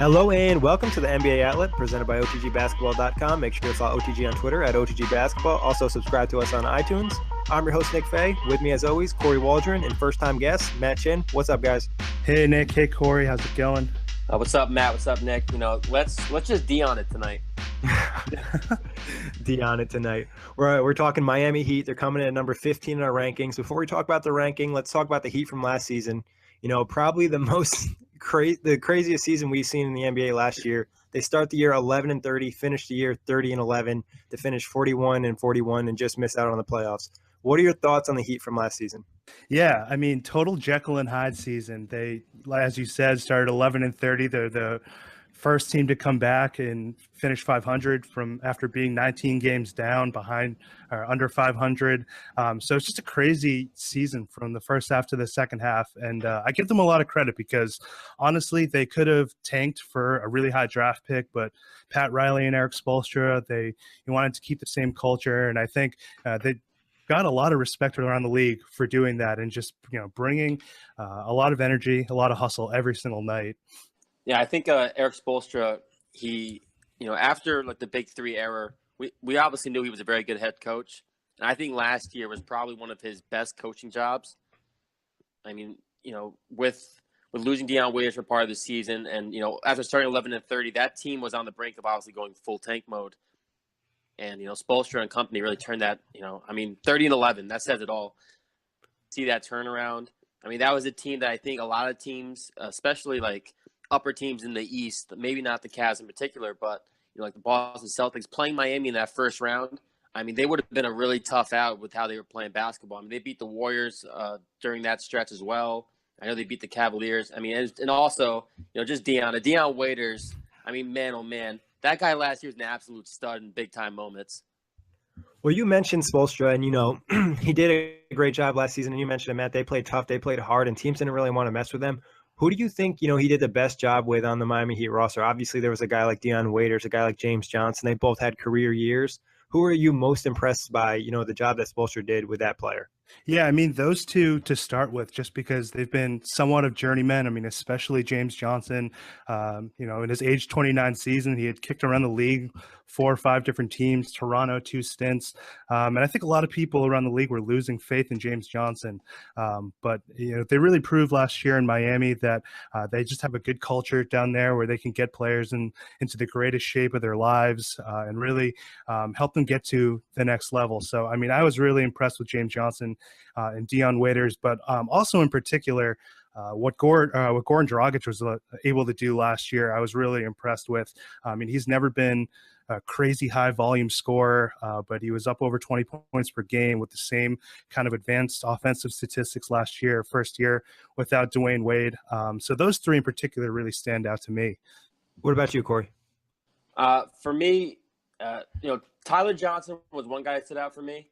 Hello and welcome to the NBA Outlet presented by OTGBasketball.com. Make sure to follow OTG on Twitter at OTGBasketball. Also subscribe to us on iTunes. I'm your host, Nick Fay. With me, as always, Kory Waldron and first-time guest, Matt Chin. What's up, guys? Hey, Nick. Hey, Kory. How's it going? What's up, Matt? What's up, Nick? Let's just D on it tonight. D on it tonight. We're talking Miami Heat. They're coming in at number 15 in our rankings. Before we talk about the ranking, let's talk about the Heat from last season. Probably the most the craziest season we've seen in the NBA last year. They start the year 11-30, finish the year 30-11, to finish 41-41 and just miss out on the playoffs. What are your thoughts on the Heat from last season? Yeah, I mean, total Jekyll and Hyde season. They, as you said, started 11-30. They're the first team to come back and finish 500 from after being 19 games down behind or under 500. So it's just a crazy season from the first half to the second half. And I give them a lot of credit because honestly, they could have tanked for a really high draft pick, but Pat Riley and Eric Spoelstra, they wanted to keep the same culture. And I think they got a lot of respect around the league for doing that and just, bringing a lot of energy, a lot of hustle every single night. Yeah, I think Eric Spoelstra, he, after like the Big Three era, we obviously knew he was a very good head coach. And I think last year was probably one of his best coaching jobs. I mean, with losing Deion Waiters for part of the season and, after starting 11-30, that team was on the brink of obviously going full tank mode. And, Spoelstra and company really turned that, 30-11, that says it all. See that turnaround. I mean, that was a team that I think a lot of teams, especially like upper teams in the East, maybe not the Cavs in particular, but like the Boston Celtics playing Miami in that first round. I mean, they would have been a really tough out with how they were playing basketball. I mean, they beat the Warriors during that stretch as well. I know they beat the Cavaliers. I mean, and also, just Deion Waiters. I mean, man, oh man, that guy last year was an absolute stud in big time moments. Well, you mentioned Spoelstra, and he did a great job last season. And you mentioned it, Matt. They played tough, they played hard, and teams didn't really want to mess with them. Who do you think, he did the best job with on the Miami Heat roster? Obviously, there was a guy like Deion Waiters, a guy like James Johnson. They both had career years. Who are you most impressed by, the job that Spoelstra did with that player? Yeah, I mean, those two to start with, just because they've been somewhat of journeymen. I mean, especially James Johnson, in his age 29 season, he had kicked around the league 4 or 5 different teams, Toronto, 2 stints. And I think a lot of people around the league were losing faith in James Johnson. But, they really proved last year in Miami that they just have a good culture down there where they can get players into the greatest shape of their lives and really help them get to the next level. So, I mean, I was really impressed with James Johnson and Deion Waiters, but also in particular, what Goran Dragic was able to do last year, I was really impressed with. I mean, he's never been a crazy high volume scorer, but he was up over 20 points per game with the same kind of advanced offensive statistics last year, first year without Dwayne Wade. So those 3 in particular really stand out to me. What about you, Kory? For me, Tyler Johnson was one guy that stood out for me.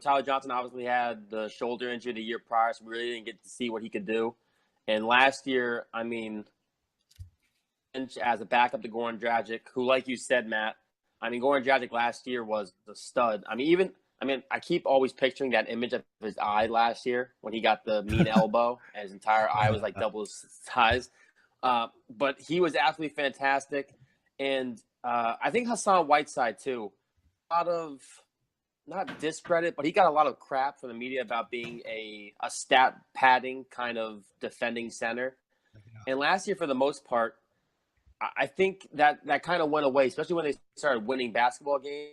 Tyler Johnson obviously had the shoulder injury the year prior, so we really didn't get to see what he could do. And last year, I mean, as a backup to Goran Dragic, who, like you said, Matt, I mean, Goran Dragic last year was a stud. I mean, I keep always picturing that image of his eye last year when he got the mean elbow and his entire eye was like double his size. But he was absolutely fantastic. And I think Hassan Whiteside, too. A lot of not discredit, but he got a lot of crap from the media about being a stat padding kind of defending center. And last year, for the most part, I think that kind of went away, especially when they started winning basketball games.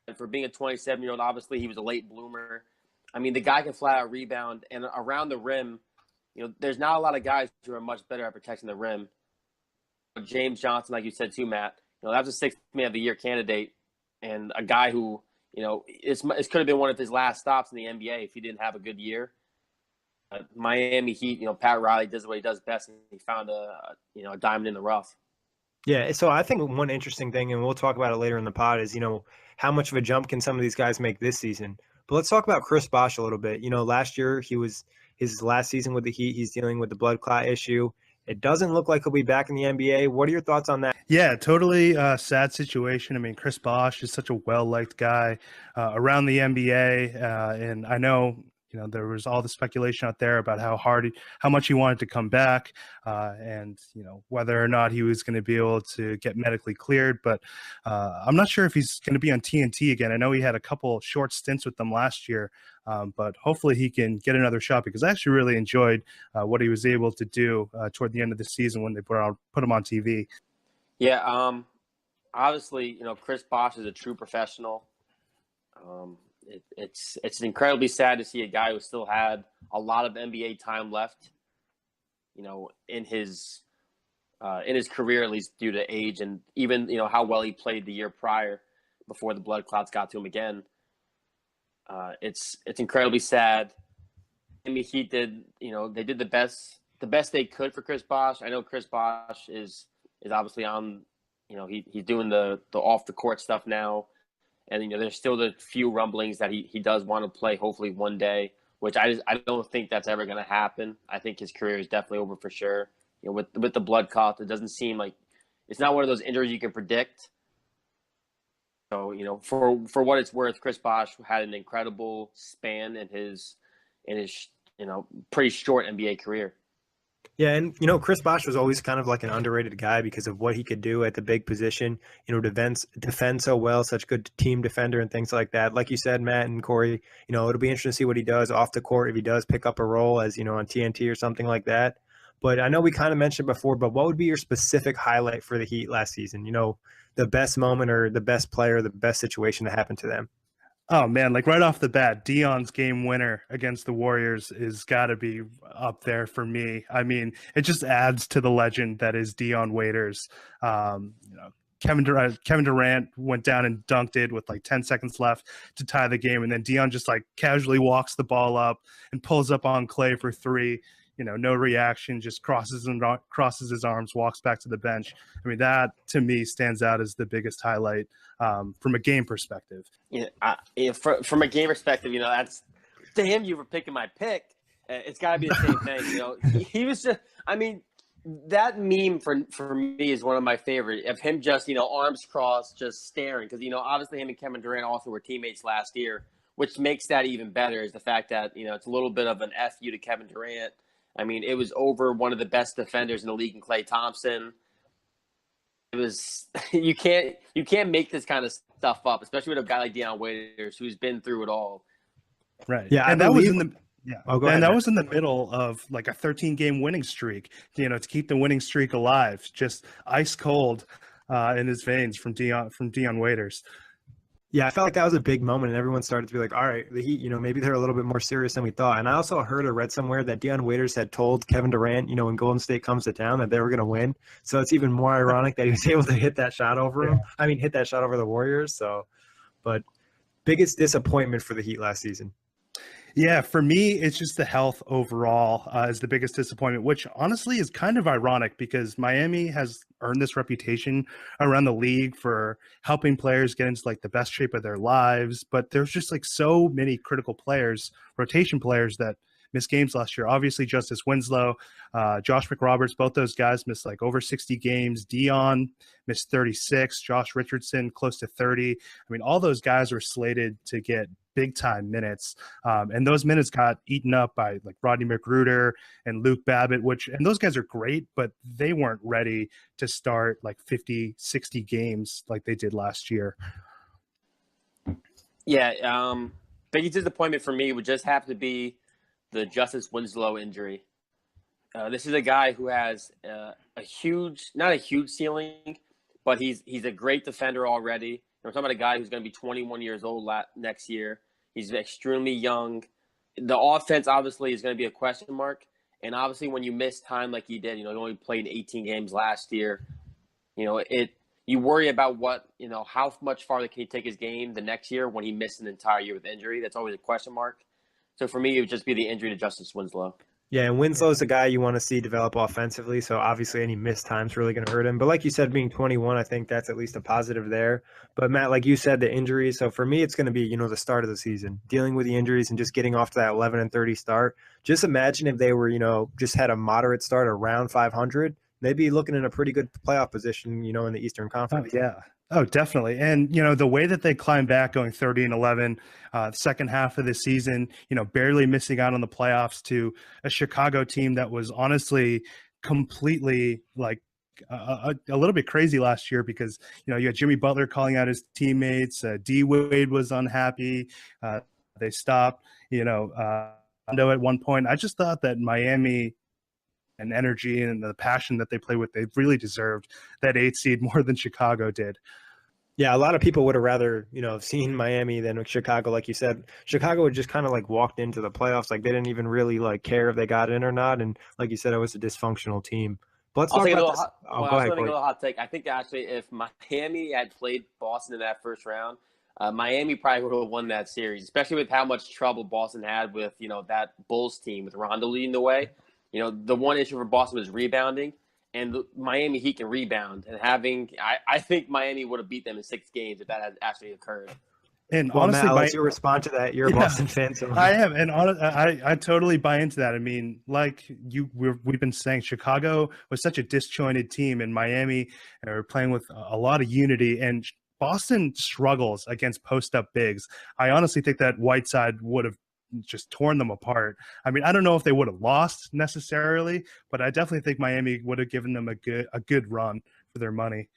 And for being a 27-year-old, obviously he was a late bloomer. I mean, the guy can flat out rebound, and around the rim, there's not a lot of guys who are much better at protecting the rim. But James Johnson, like you said too, Matt, that was a 6th Man of the Year candidate, and a guy who, it could have been one of his last stops in the NBA if he didn't have a good year. Miami Heat, Pat Riley does what he does best, and he found a diamond in the rough. Yeah, so I think one interesting thing, and we'll talk about it later in the pod, is, how much of a jump can some of these guys make this season? But let's talk about Chris Bosh a little bit. Last year, his last season with the Heat, he's dealing with the blood clot issue. It doesn't look like he'll be back in the NBA. What are your thoughts on that? Yeah, totally sad situation. I mean, Chris Bosh is such a well-liked guy around the NBA, and I know there was all the speculation out there about how much he wanted to come back, and whether or not he was going to be able to get medically cleared. But I'm not sure if he's going to be on TNT again. I know he had a couple short stints with them last year, but hopefully he can get another shot, because I actually really enjoyed what he was able to do toward the end of the season when they put him on TV. Yeah, obviously, Chris Bosh is a true professional. It's incredibly sad to see a guy who still had a lot of NBA time left, in his career, at least due to age, and even how well he played the year prior before the blood clots got to him again. It's incredibly sad. Miami Heat did they did the best they could for Chris Bosh. I know Chris Bosh is obviously on he's doing the off the court stuff now. And, there's still the few rumblings that he does want to play, hopefully one day, which I don't think that's ever going to happen. I think his career is definitely over for sure. With the blood clot, it doesn't seem like it's not one of those injuries you can predict. So, for what it's worth, Chris Bosh had an incredible span in his pretty short NBA career. Yeah, and Chris Bosh was always kind of like an underrated guy because of what he could do at the big position. Defend so well, such good team defender and things like that. Like you said, Matt and Kory, it'll be interesting to see what he does off the court if he does pick up a role as on TNT or something like that. But I know we kind of mentioned before, but what would be your specific highlight for the Heat last season? The best moment or the best player, the best situation that happened to them. Oh man, like right off the bat, Dion's game winner against the Warriors is got to be up there for me. I mean, it just adds to the legend that is Dion Waiters. Kevin Durant went down and dunked it with like 10 seconds left to tie the game, and then Dion just like casually walks the ball up and pulls up on Clay for three. No reaction, just crosses his arms, walks back to the bench. I mean, that to me stands out as the biggest highlight from a game perspective. From a game perspective, that's damn you for picking my pick. It's got to be the same thing. He was just, I mean, that meme for me is one of my favorite of him just, arms crossed, just staring. Because, obviously him and Kevin Durant also were teammates last year, which makes that even better is the fact that, it's a little bit of an FU to Kevin Durant. I mean, it was over one of the best defenders in the league in Klay Thompson. It was you can't make this kind of stuff up, especially with a guy like Dion Waiters who's been through it all. Right. Yeah, and that was in the that was in the middle of like a 13-game winning streak. To keep the winning streak alive, just ice cold in his veins from Dion Waiters. Yeah, I felt like that was a big moment, and everyone started to be like, all right, the Heat, maybe they're a little bit more serious than we thought. And I also heard or read somewhere that Dion Waiters had told Kevin Durant, when Golden State comes to town, that they were going to win. So it's even more ironic that he was able to hit that shot over him. I mean, hit that shot over the Warriors. So, but biggest disappointment for the Heat last season. Yeah, for me, it's just the health overall is the biggest disappointment, which honestly is kind of ironic because Miami has earned this reputation around the league for helping players get into like the best shape of their lives. But there's just like so many critical players, rotation players that missed games last year. Obviously, Justice Winslow, Josh McRoberts, both those guys missed like over 60 games. Dion missed 36. Josh Richardson close to 30. I mean, all those guys were slated to get big time minutes. And those minutes got eaten up by like Rodney McGruder and Luke Babbitt, and those guys are great, but they weren't ready to start like 50, 60 games like they did last year. Yeah. Biggest disappointment for me would just have to be the Justice Winslow injury. This is a guy who has not a huge ceiling, but he's a great defender already. We're talking about a guy who's going to be 21 years old next year. He's extremely young. The offense obviously is going to be a question mark. And obviously when you miss time like he did, he only played 18 games last year. You worry about how much farther can he take his game the next year when he missed an entire year with injury. That's always a question mark. So for me, it would just be the injury to Justice Winslow. Yeah, and Winslow's the guy you want to see develop offensively, so obviously any missed time's really going to hurt him. But like you said, being 21, I think that's at least a positive there. But Matt, like you said, the injuries. So for me, it's going to be, the start of the season, dealing with the injuries and just getting off to that 11-30 start. Just imagine if they were, just had a moderate start around 500, they'd be looking in a pretty good playoff position, in the Eastern Conference. Oh, yeah. Oh, definitely. And, the way that they climb back going 30-11, second half of the season, barely missing out on the playoffs to a Chicago team that was honestly completely like a little bit crazy last year because, you had Jimmy Butler calling out his teammates. D Wade was unhappy. They stopped, at one point. I just thought that Miami and energy and the passion that they play with, they really deserved that 8 seed more than Chicago did. Yeah, a lot of people would have rather, seen Miami than Chicago. Like you said, Chicago had just kind of like walked into the playoffs. Like they didn't even really like care if they got in or not. And like you said, it was a dysfunctional team. But let's I'll talk take a about little this. hot, Oh, well, I go was ahead, going to Kory. go a hot take. I think actually if Miami had played Boston in that first round, Miami probably would have won that series, especially with how much trouble Boston had with, that Bulls team with Rondo leading the way. The one issue for Boston was rebounding, and the Miami Heat can rebound. And I think Miami would have beat them in 6 games if that had actually occurred. And Well, honestly, Matt, I'll let you respond to that. You're a Boston fan, so I am, and I totally buy into that. I mean, like we've been saying, Chicago was such a disjointed team, and Miami are playing with a lot of unity, and Boston struggles against post-up bigs. I honestly think that Whiteside would have just torn them apart. I mean, I don't know if they would have lost necessarily, but I definitely think Miami would have given them a good run for their money.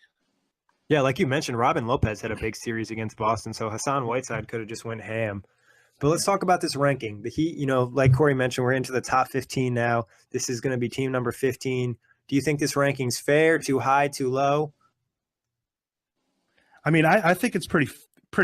yeah, like you mentioned, Robin Lopez had a big series against Boston, so Hassan Whiteside could have just went ham. But let's talk about this ranking. The Heat, like Kory mentioned, we're into the top 15 now. This is going to be team number 15. Do you think this ranking's fair, too high, too low? I mean, I think it's pretty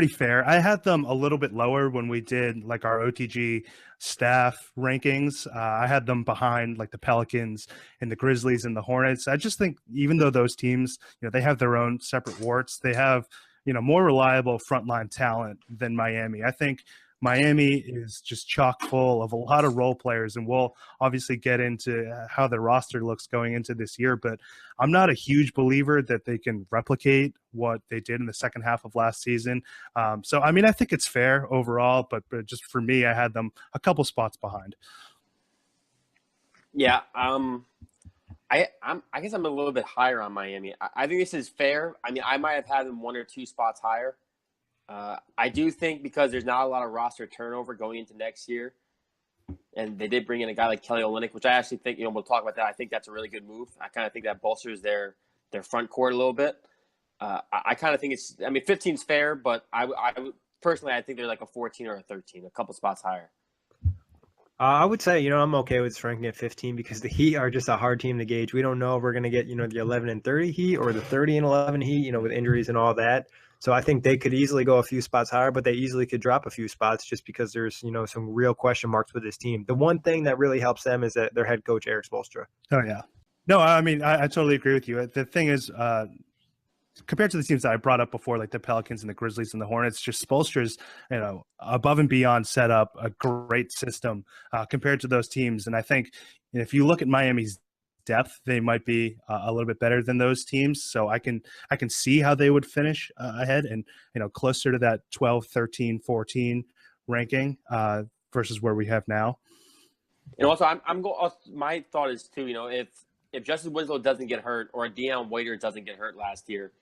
fair. I had them a little bit lower when we did like our OTG staff rankings. I had them behind like the Pelicans and the Grizzlies and the Hornets. I just think even though those teams, they have their own separate warts, they have, more reliable frontline talent than Miami. I think Miami is just chock full of a lot of role players, and we'll obviously get into how their roster looks going into this year. But I'm not a huge believer that they can replicate what they did in the second half of last season. So, I mean, I think it's fair overall, but just for me, I had them a couple spots behind. Yeah, I guess I'm a little bit higher on Miami. I think this is fair. I mean, I might have had them 1 or 2 spots higher. I do think because there's not a lot of roster turnover going into next year, and they did bring in a guy like Kelly Olynyk, which I actually think, we'll talk about that. I think that's a really good move. I kind of think that bolsters their front court a little bit. I kind of think 15 is fair, but I personally, I think they're like a 14 or a 13, a couple spots higher. I would say, I'm okay with ranking at 15 because the Heat are just a hard team to gauge. We don't know if we're going to get, the 11 and 30 Heat or the 30 and 11 Heat, with injuries and all that. So I think they could easily go a few spots higher, but they easily could drop a few spots just because there's, some real question marks with this team. The one thing that really helps them is that their head coach, Erik Spoelstra. Oh, yeah. No, I mean, I totally agree with you. The thing is, compared to the teams that I brought up before, like the Pelicans and the Grizzlies and the Hornets, just Spoelstra's, above and beyond set up a great system compared to those teams. And I think if you look at Miami's depth, they might be a little bit better than those teams. So I can see how they would finish ahead and, closer to that 12, 13, 14 ranking versus where we have now. And also, my thought is too, if Justice Winslow doesn't get hurt or Deion Waiter doesn't get hurt last year,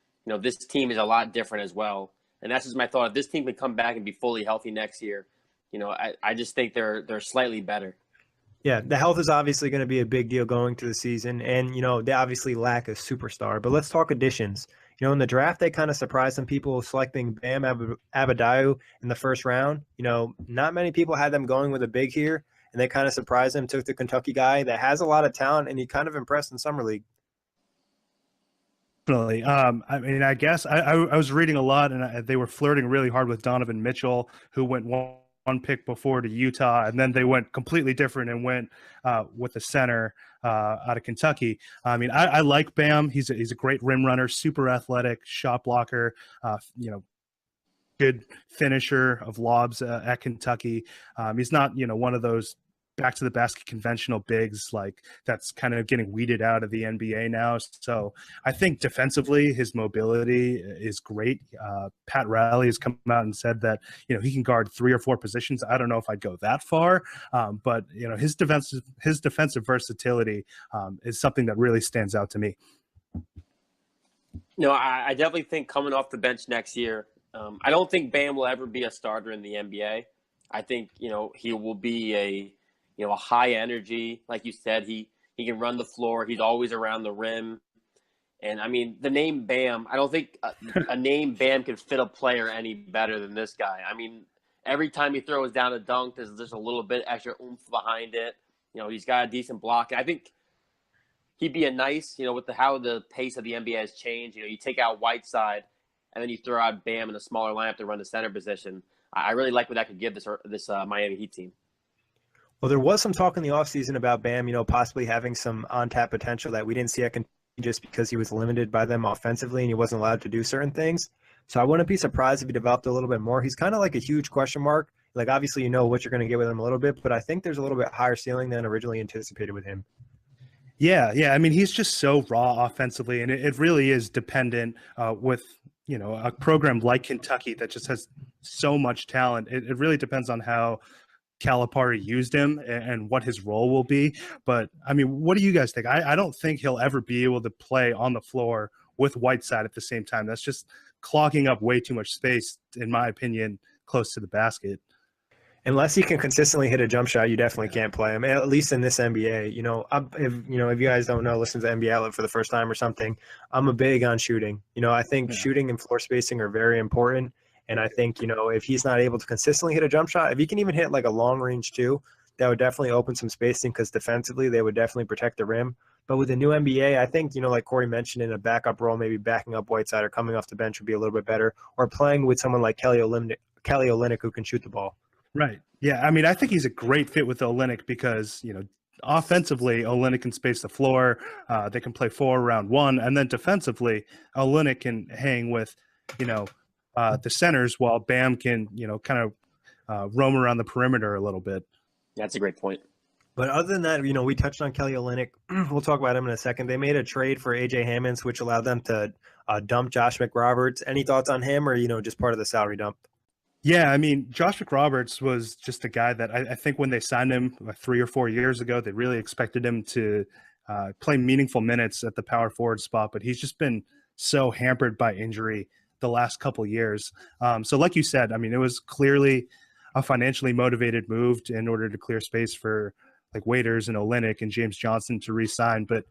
this team is a lot different as well. And that's just my thought. If this team can come back and be fully healthy next year, I just think they're slightly better. Yeah, the health is obviously going to be a big deal going to the season. And, they obviously lack a superstar. But let's talk additions. In the draft, they kind of surprised some people selecting Bam Adebayo in the first round. Not many people had them going with a big here. And they kind of surprised them, took the Kentucky guy that has a lot of talent, and he kind of impressed in Summer League. Definitely. I mean, I guess I was reading a lot, and they were flirting really hard with Donovan Mitchell, who went one pick before to Utah, and then they went completely different and went with the center out of Kentucky. I mean, I like Bam. He's a great rim runner, super athletic, shot blocker. Good finisher of lobs at Kentucky. He's not, one of those back to the basket conventional bigs like that's kind of getting weeded out of the NBA now. So I think defensively his mobility is great. Pat Riley has come out and said that, he can guard 3 or 4 positions. I don't know if I'd go that far, but his defensive versatility is something that really stands out to me. No, I definitely think coming off the bench next year, I don't think Bam will ever be a starter in the NBA. I think he will be a high energy, like you said. He can run the floor. He's always around the rim. And I mean, the name Bam, I don't think a name Bam can fit a player any better than this guy. I mean, every time he throws down a dunk, there's just a little bit extra oomph behind it. He's got a decent block. I think he'd be a nice, with how the pace of the NBA has changed. You take out Whiteside, and then you throw out Bam in a smaller lineup to run the center position. I really like what that could give this Miami Heat team. Well, there was some talk in the offseason about Bam, possibly having some on-tap potential that we didn't see at Kentucky just because he was limited by them offensively and he wasn't allowed to do certain things. So I wouldn't be surprised if he developed a little bit more. He's kind of like a huge question mark. Like, obviously, what you're going to get with him a little bit, but I think there's a little bit higher ceiling than originally anticipated with him. Yeah. I mean, he's just so raw offensively, and it really is dependent with, a program like Kentucky that just has so much talent. It really depends on how Calipari used him and what his role will be. But, I mean, what do you guys think? I don't think he'll ever be able to play on the floor with Whiteside at the same time. That's just clogging up way too much space, in my opinion, close to the basket. Unless he can consistently hit a jump shot, you definitely can't play him, at least in this NBA. If you guys don't know, listen to the NBA Outlet for the first time or something, I'm a big on shooting. I think shooting and floor spacing are very important. And I think, if he's not able to consistently hit a jump shot, if he can even hit like a long range too, that would definitely open some spacing because defensively they would definitely protect the rim. But with the new NBA, I think, like Kory mentioned, in a backup role, maybe backing up Whiteside or coming off the bench would be a little bit better, or playing with someone like Kelly Olynyk who can shoot the ball. Right. Yeah. I mean, I think he's a great fit with Olynyk because, offensively, Olynyk can space the floor. They can play 4 around 1. And then defensively, Olynyk can hang with, the centers while Bam can, kind of roam around the perimeter a little bit. That's a great point. But other than that, we touched on Kelly Olynyk. We'll talk about him in a second. They made a trade for A.J. Hammonds, which allowed them to dump Josh McRoberts. Any thoughts on him, or, just part of the salary dump? Yeah, I mean, Josh McRoberts was just a guy that I think when they signed him 3 or 4 years ago, they really expected him to play meaningful minutes at the power forward spot, but he's just been so hampered by injury the last couple of years. So like you said, I mean, it was clearly a financially motivated move in order to clear space for like Waiters and Olynyk and James Johnson to re-sign. But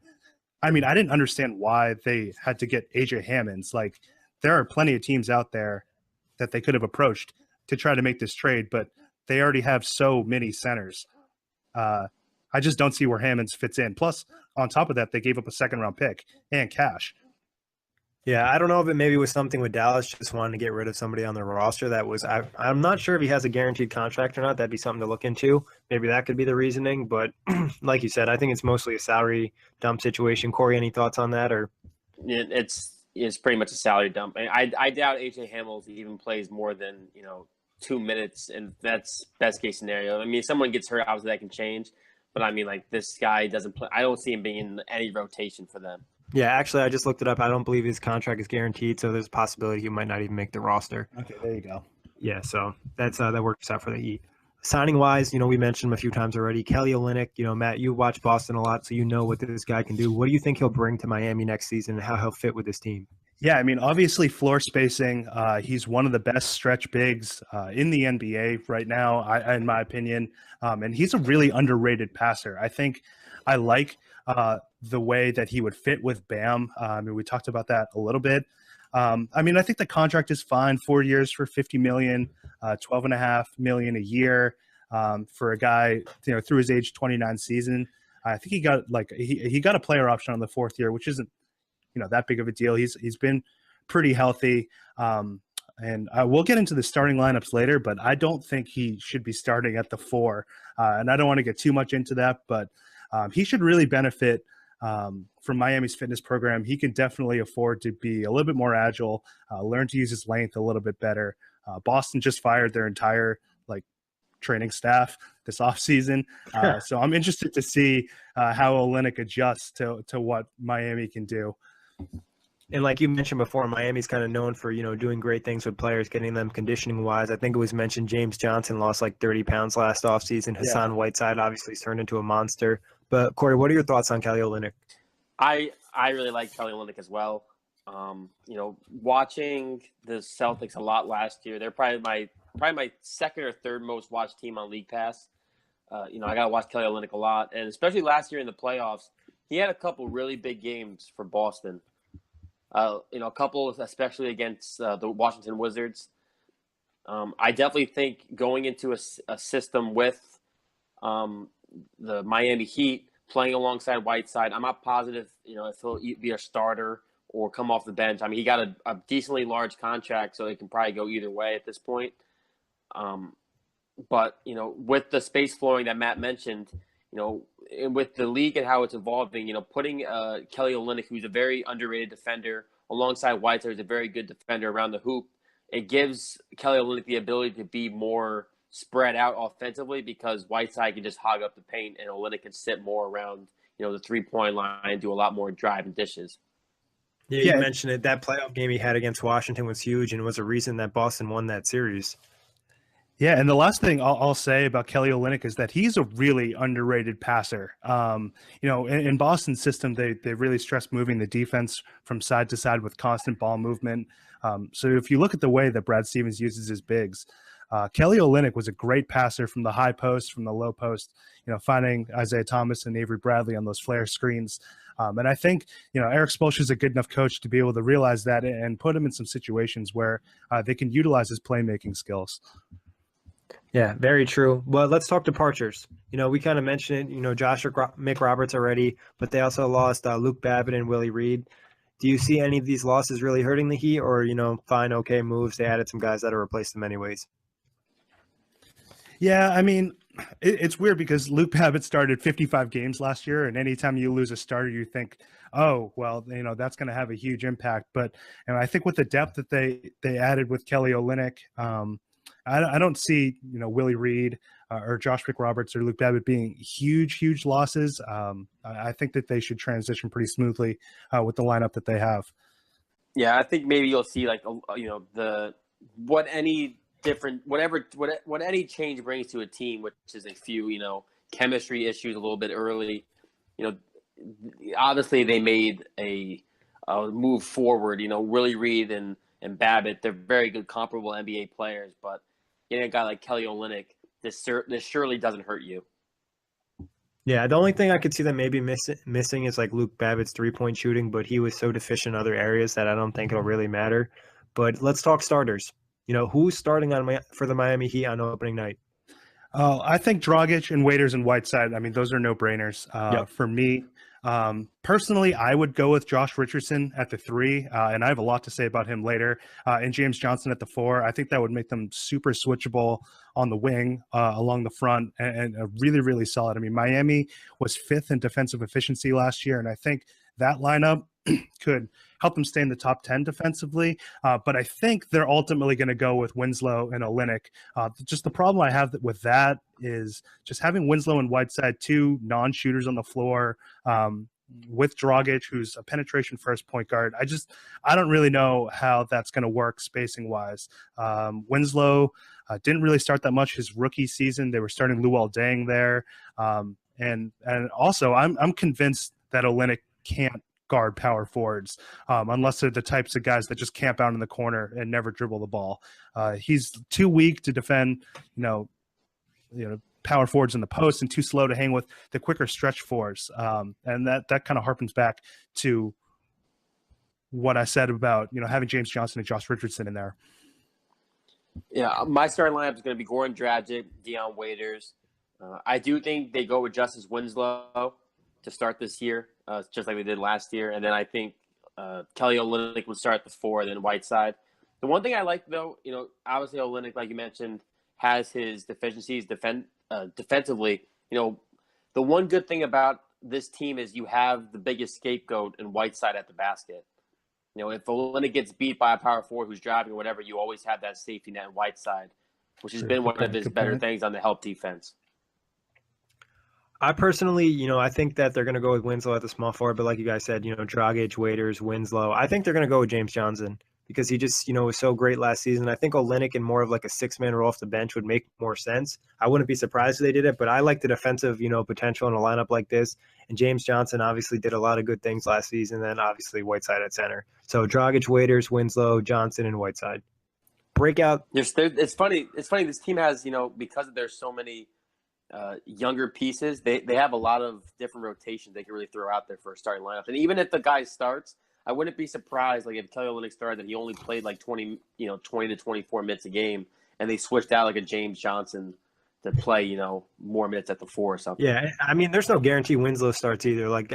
I mean, I didn't understand why they had to get AJ Hammonds. Like, there are plenty of teams out there that they could have approached to try to make this trade, but they already have so many centers. I just don't see where Hammonds fits in. Plus, on top of that, they gave up a second-round pick and cash. Yeah, I don't know if it maybe was something with Dallas just wanting to get rid of somebody on their roster that was – I'm not sure if he has a guaranteed contract or not. That'd be something to look into. Maybe that could be the reasoning. But like you said, I think it's mostly a salary dump situation. Kory, any thoughts on that? Or It's pretty much a salary dump. I doubt A.J. Hammonds even plays more than 2 minutes, and that's best case scenario. I mean, if someone gets hurt, obviously that can change. But I mean, like, this guy doesn't play. I don't see him being in any rotation for them. Yeah, actually, I just looked it up. I don't believe his contract is guaranteed, so there's a possibility he might not even make the roster. Okay, there you go. Yeah, so that's that works out for the Heat. Signing wise, we mentioned him a few times already. Kelly Olynyk, Matt, you watch Boston a lot, so you know what this guy can do. What do you think he'll bring to Miami next season and how he'll fit with this team? Yeah, I mean, obviously floor spacing. He's one of the best stretch bigs in the NBA right now, in my opinion. And he's a really underrated passer. I think I like the way that he would fit with Bam. I mean, we talked about that a little bit. I mean, I think the contract is fine. 4 years for $50 million, $12.5 million a year for a guy, through his age 29 season. I think he got he got a player option on the 4th year, which isn't that big of a deal. He's been pretty healthy. And we'll get into the starting lineups later, but I don't think he should be starting at the 4. And I don't want to get too much into that, but he should really benefit from Miami's fitness program. He can definitely afford to be a little bit more agile, learn to use his length a little bit better. Boston just fired their entire training staff this offseason. So I'm interested to see how Olynyk adjusts to what Miami can do. And like you mentioned before, Miami's kind of known for, doing great things with players, getting them conditioning-wise. I think it was mentioned James Johnson lost 30 pounds last offseason. Hassan Whiteside obviously has turned into a monster. But, Kory, what are your thoughts on Kelly Olynyk? I really like Kelly Olynyk as well. Watching the Celtics a lot last year, they're probably my second or third most watched team on League Pass. I got to watch Kelly Olynyk a lot, and especially last year in the playoffs, he had a couple really big games for Boston. A couple, especially against the Washington Wizards. I definitely think going into a system with the Miami Heat playing alongside Whiteside, I'm not positive, if he'll be a starter or come off the bench. I mean, he got a decently large contract, so it can probably go either way at this point. But with the space flooring that Matt mentioned, and with the league and how it's evolving, putting Kelly Olynyk, who's a very underrated defender, alongside Whiteside, who's a very good defender around the hoop, it gives Kelly Olynyk the ability to be more spread out offensively because Whiteside can just hog up the paint and Olynyk can sit more around, the 3-point line and do a lot more drive and dishes. Yeah, you mentioned it. That playoff game he had against Washington was huge and was a reason that Boston won that series. Yeah, and the last thing I'll say about Kelly Olynyk is that he's a really underrated passer. In Boston's system, they really stress moving the defense from side to side with constant ball movement. So if you look at the way that Brad Stevens uses his bigs, Kelly Olynyk was a great passer from the high post, from the low post, finding Isaiah Thomas and Avery Bradley on those flare screens. And I think, Eric Spoelstra is a good enough coach to be able to realize that and put him in some situations where they can utilize his playmaking skills. Yeah, very true. Well, let's talk departures. We kind of mentioned it, Josh McRoberts already, but they also lost Luke Babbitt and Willie Reed. Do you see any of these losses really hurting the Heat or, fine, okay moves? They added some guys that have replaced them anyways. Yeah, I mean, it's weird because Luke Babbitt started 55 games last year, and anytime you lose a starter, you think, oh, well, that's going to have a huge impact. But I think with the depth that they added with Kelly Olynyk, I don't see, Willie Reed or Josh McRoberts or Luke Babbitt being huge losses. I think that they should transition pretty smoothly with the lineup that they have. Yeah, I think maybe you'll see what any change brings to a team, which is a few, chemistry issues a little bit early. Obviously they made a move forward. Willie Reed and Babbitt, they're very good, comparable NBA players, but a guy like Kelly Olynyk, this surely doesn't hurt you. Yeah, the only thing I could see that maybe missing is like Luke Babbitt's 3-point shooting, but he was so deficient in other areas that I don't think it'll really matter. But let's talk starters. Who's starting for the Miami Heat on opening night? I think Dragic and Waiters and Whiteside, I mean, those are no-brainers. Yep. For me, personally, I would go with Josh Richardson at the 3, and I have a lot to say about him later, and James Johnson at the 4. I think that would make them super switchable on the wing, along the front, and really, really solid. I mean, Miami was 5th in defensive efficiency last year, and I think that lineup could help them stay in the top 10 defensively. But I think they're ultimately going to go with Winslow and Olynyk. Just the problem I have with that is just having Winslow and Whiteside, 2 non-shooters on the floor, with Dragic, who's a penetration first point guard. I don't really know how that's going to work spacing wise. Winslow didn't really start that much his rookie season. They were starting Luol Deng there. And also I'm convinced that Olynyk can't guard power forwards unless they're the types of guys that just camp out in the corner and never dribble the ball. He's too weak to defend, power forwards in the post and too slow to hang with the quicker stretch fours. And that kind of harpens back to what I said about, having James Johnson and Josh Richardson in there. Yeah, my starting lineup is going to be Goran Dragic, Dion Waiters. I do think they go with Justice Winslow to start this year, just like they did last year. And then I think Kelly Olynyk would start at the 4, then Whiteside. The one thing I like, though, obviously Olynyk, like you mentioned, has his deficiencies defensively. The one good thing about this team is you have the biggest scapegoat in Whiteside at the basket. If Olynyk gets beat by a power forward who's driving or whatever, you always have that safety net in Whiteside, which has been one of his better things on the help defense. I personally, I think that they're going to go with Winslow at the small forward, but like you guys said, Dragic, Waiters, Winslow. I think they're going to go with James Johnson. because he just, was so great last season. I think Olynyk in more of like a six-man role off the bench would make more sense. I wouldn't be surprised if they did it, but I like the defensive, potential in a lineup like this. And James Johnson obviously did a lot of good things last season, and obviously Whiteside at center. So Dragic, Waiters, Winslow, Johnson, and Whiteside. Breakout. It's funny. It's funny. This team has, because there's so many younger pieces, they have a lot of different rotations they can really throw out there for a starting lineup. And even if the guy starts, I wouldn't be surprised, like if Kelly Olynyk started, that he only played like 20 to 24 minutes a game, and they switched out like a James Johnson to play, more minutes at the 4 or something. Yeah, I mean, there's no guarantee Winslow starts either. Like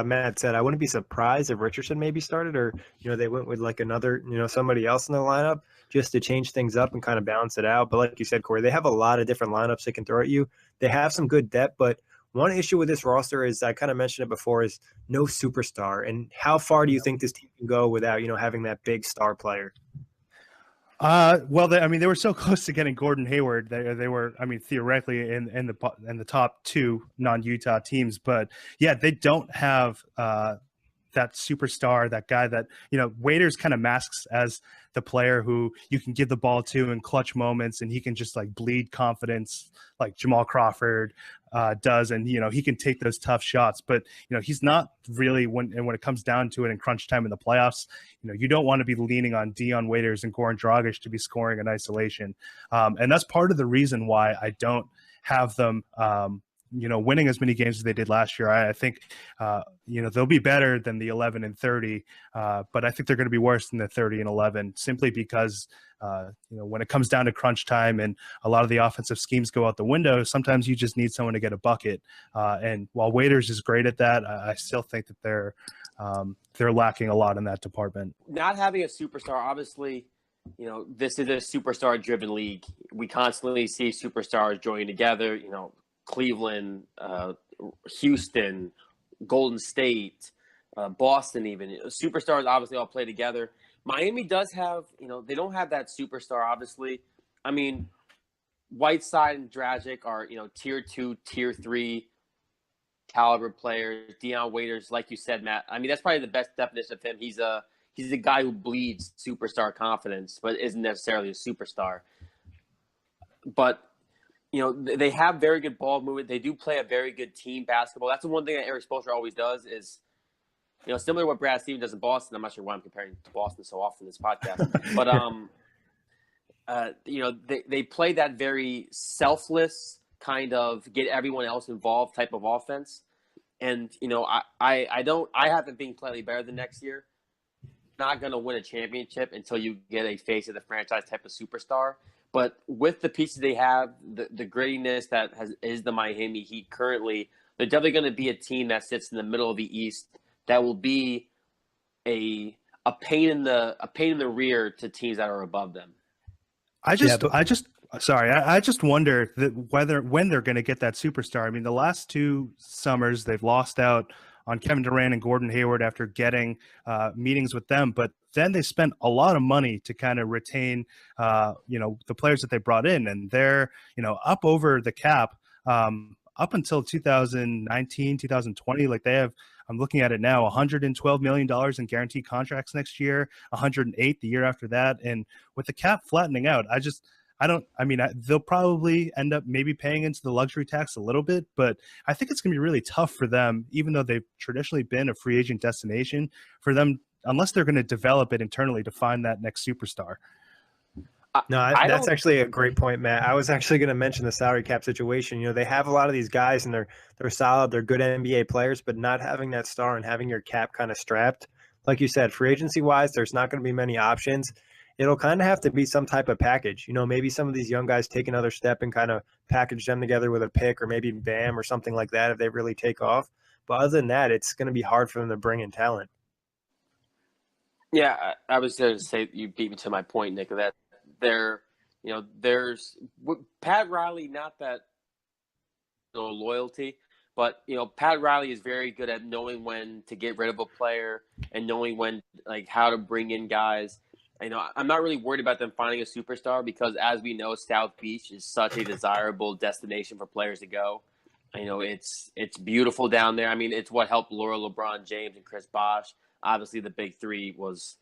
Matt said, I wouldn't be surprised if Richardson maybe started, or they went with like another somebody else in the lineup just to change things up and kind of balance it out. But like you said, Kory, they have a lot of different lineups they can throw at you. They have some good depth, but one issue with this roster is, I kind of mentioned it before, is no superstar. And how far do you think this team can go without having that big star player? Well, they were so close to getting Gordon Hayward. They were, theoretically in the top 2 non-Utah teams, but yeah, they don't have that superstar, that guy that, Waiters kind of masks as the player who you can give the ball to in clutch moments, and he can just like bleed confidence like Jamal Crawford does, and he can take those tough shots, but he's not really, when it comes down to it in crunch time in the playoffs, you don't want to be leaning on Dion Waiters and Goran Dragic to be scoring in isolation, and that's part of the reason why I don't have them winning as many games as they did last year. I think they'll be better than the 11-30, but I think they're going to be worse than the 30-11, simply because when it comes down to crunch time and a lot of the offensive schemes go out the window, sometimes you just need someone to get a bucket. And while Waiters is great at that, I still think that they're lacking a lot in that department. Not having a superstar, obviously, this is a superstar-driven league. We constantly see superstars joining together. Cleveland, Houston, Golden State, Boston, even superstars obviously all play together. Miami does have, they don't have that superstar, obviously. I mean, Whiteside and Dragic are, tier 2, tier 3 caliber players. Dion Waiters, like you said, Matt, I mean, that's probably the best definition of him. He's a guy who bleeds superstar confidence, but isn't necessarily a superstar. But they have very good ball movement. They do play a very good team basketball. That's the one thing that Eric Spoelstra always does is, similar to what Brad Stevens does in Boston. I'm not sure why I'm comparing to Boston so often in this podcast. But, they play that very selfless kind of get everyone else involved type of offense. And, I have them being slightly better than next year. Not going to win a championship until you get a face of the franchise type of superstar. But with the pieces they have, the grittiness that is the Miami Heat currently, they're definitely going to be a team that sits in the middle of the East that will be a pain in the rear to teams that are above them. I just wonder when they're going to get that superstar. I mean, the last 2 summers they've lost out on Kevin Durant and Gordon Hayward after getting meetings with them, but then they spent a lot of money to kind of retain, the players that they brought in, and they're, up over the cap up until 2019, 2020. Like they have, I'm looking at it now, $112 million in guaranteed contracts next year, 108 the year after that, and with the cap flattening out, they'll probably end up maybe paying into the luxury tax a little bit, but I think it's going to be really tough for them, even though they've traditionally been a free agent destination, for them, unless they're going to develop it internally, to find that next superstar. No, that's actually a great point, Matt. I was actually going to mention the salary cap situation. They have a lot of these guys, and they're solid, they're good NBA players, but not having that star and having your cap kind of strapped, like you said, free agency wise, there's not going to be many options. It'll kind of have to be some type of package. Maybe some of these young guys take another step and kind of package them together with a pick, or maybe Bam or something like that if they really take off. But other than that, it's going to be hard for them to bring in talent. Yeah, I was going to say, you beat me to my point, Nick, that there's Pat Riley, not that loyalty, but Pat Riley is very good at knowing when to get rid of a player and knowing when, like, how to bring in guys. I'm not really worried about them finding a superstar because, as we know, South Beach is such a desirable destination for players to go. It's beautiful down there. I mean, it's what helped lure LeBron James and Chris Bosh. Obviously, the big three was,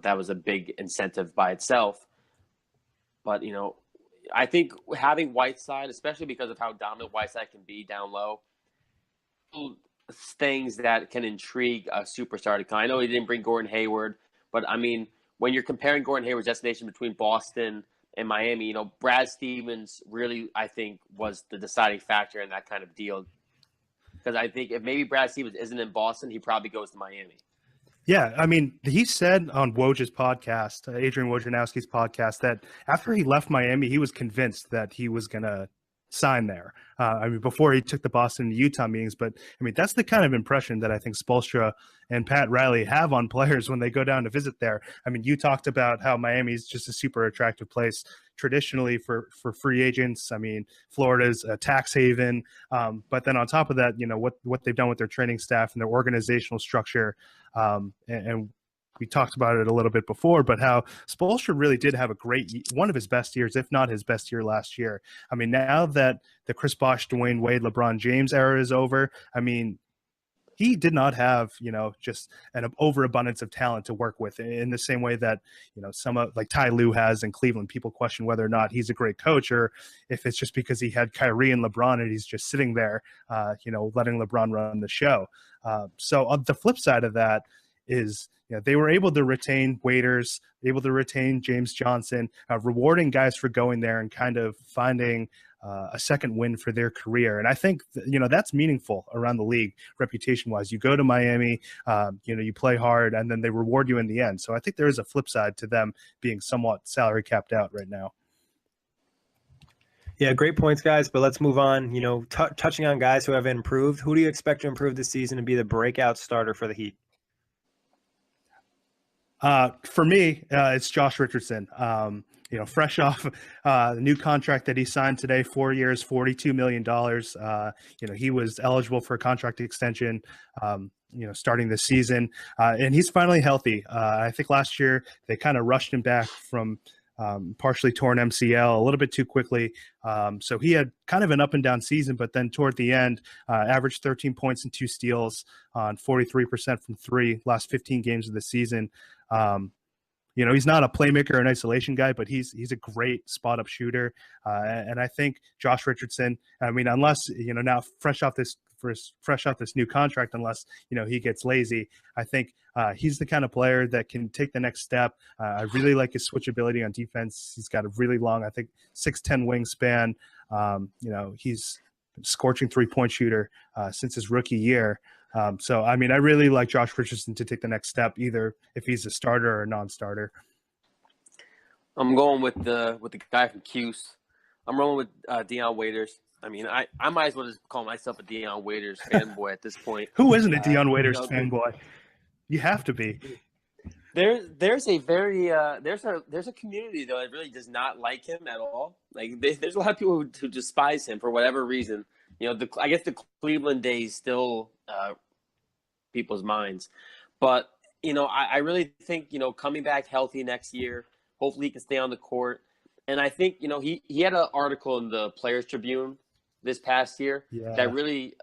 that was a big incentive by itself. But, I think having Whiteside, especially because of how dominant Whiteside can be down low, things that can intrigue a superstar to come. I know he didn't bring Gordon Hayward, but I mean, when you're comparing Gordon Hayward's destination between Boston and Miami, Brad Stevens really, I think, was the deciding factor in that kind of deal. Because I think if maybe Brad Stevens isn't in Boston, he probably goes to Miami. Yeah, I mean, he said on Woj's podcast, Adrian Wojnarowski's podcast, that after he left Miami, he was convinced that he was going to sign there. I mean, before he took the Boston and Utah meetings, but I mean, that's the kind of impression that I think Spoelstra and Pat Riley have on players when they go down to visit there. I mean, you talked about how Miami is just a super attractive place traditionally for free agents. I mean, Florida's a tax haven, but then on top of that, what they've done with their training staff and their organizational structure, and we talked about it a little bit before, but how Spoelstra really did have one of his best years, if not his best year last year. I mean, now that the Chris Bosh, Dwayne Wade, LeBron James era is over, I mean, he did not have, just an overabundance of talent to work with in the same way that, some of like Ty Lue has in Cleveland. People question whether or not he's a great coach or if it's just because he had Kyrie and LeBron and he's just sitting there, letting LeBron run the show. So on the flip side of that is, they were able to retain Waiters, able to retain James Johnson, rewarding guys for going there and kind of finding a second win for their career. And I think, that's meaningful around the league reputation-wise. You go to Miami, you play hard, and then they reward you in the end. So I think there is a flip side to them being somewhat salary capped out right now. Yeah, great points, guys. But let's move on. Touching on guys who have improved, who do you expect to improve this season and be the breakout starter for the Heat? For me, it's Josh Richardson. Fresh off the new contract that he signed today, 4 years, $42 million. He was eligible for a contract extension, starting this season, and he's finally healthy. I think last year they kind of rushed him back from partially torn MCL a little bit too quickly. So he had kind of an up and down season, but then toward the end, averaged 13 points and 2 steals on 43% from three last 15 games of the season. He's not a playmaker or an isolation guy, but he's a great spot up shooter. And I think Josh Richardson, I mean, unless, now fresh off this new contract, unless, he gets lazy, I think he's the kind of player that can take the next step. I really like his switchability on defense. He's got a really long, I think 6'10" wingspan. He's a scorching 3-point shooter since his rookie year. So, I mean, I really like Josh Richardson to take the next step, either if he's a starter or a non-starter. I'm going with the guy from Cuse. I'm rolling with Deion Waiters. I mean, I might as well just call myself a Deion Waiters fanboy at this point. Who isn't a Deion Waiters fanboy? You have to be. There's a very there's a community though that really does not like him at all. Like there's a lot of people who despise him for whatever reason. I guess the Cleveland days still people's minds, but I really think coming back healthy next year, hopefully he can stay on the court. And I think he had an article in the Players Tribune this past year that really